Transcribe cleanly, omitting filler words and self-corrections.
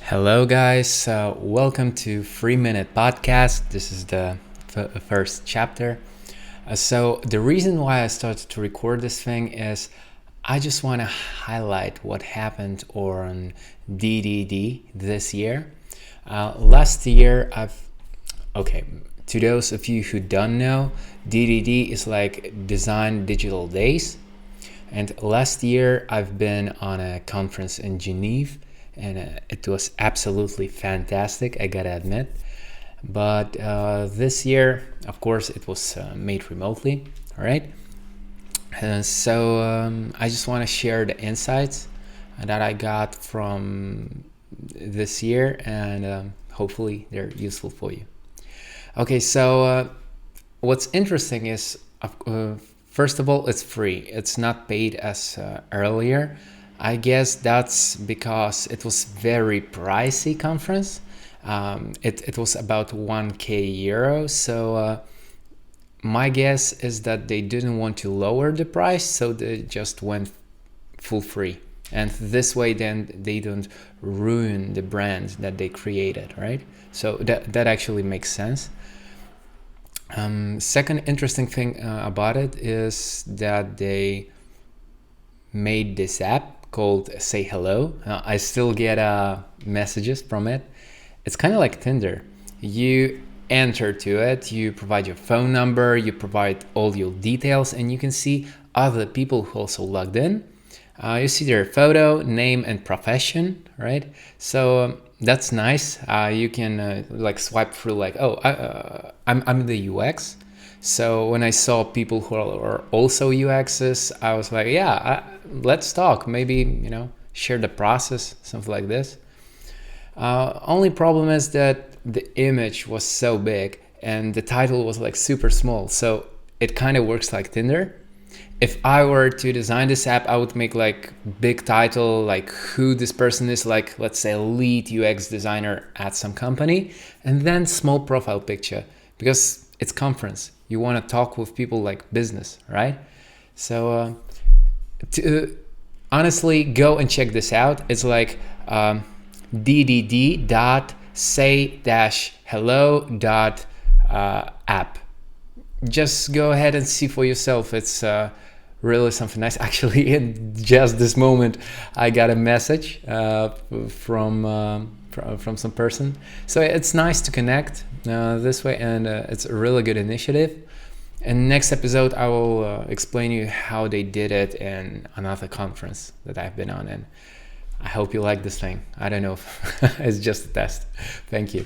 Hello, guys. Welcome to 3 Minute Podcast. This is the first chapter. So, the reason why I started to record this thing is I just want to highlight what happened on DDD this year. Last year, to those of you who don't know, DDD is like Design Digital Days. And last year, I've been on a conference in Geneva. And it was absolutely fantastic, I gotta admit. But this year, of course, it was made remotely, all right? So I just want to share the insights that I got from this year, and hopefully they're useful for you. Okay, so what's interesting is, first of all, it's free. It's not paid as earlier. I guess that's because it was very pricey conference. It was about 1k euro. So my guess is that they didn't want to lower the price, so they just went full free. And this way, then they don't ruin the brand that they created, right? So that actually makes sense. Second interesting thing about it is that they made this app called Say Hello. I still get messages from it. It's kind of like Tinder. You enter to it, you provide your phone number, you provide all your details, and you can see other people who also logged in. You see their photo, name, and profession, right? So that's nice. You can swipe through I'm the UX. So when I saw people who are also UXs, I was like, let's talk. Maybe, share the process, something like this. Only problem is that the image was so big and the title was like super small. So it kind of works like Tinder. If I were to design this app, I would make like big title, like who this person is, like let's say lead UX designer at some company, and then small profile picture, because it's conference. You want to talk with people like business, right? So honestly, go and check this out. It's like ddd.say-hello.app. Just go ahead and see for yourself. It's really something nice. Actually, in just this moment, I got a message from some person. So it's nice to connect this way, and it's a really good initiative. And next episode, I will explain you how they did it in another conference that I've been on. And I hope you like this thing. I don't know if it's just a test. Thank you.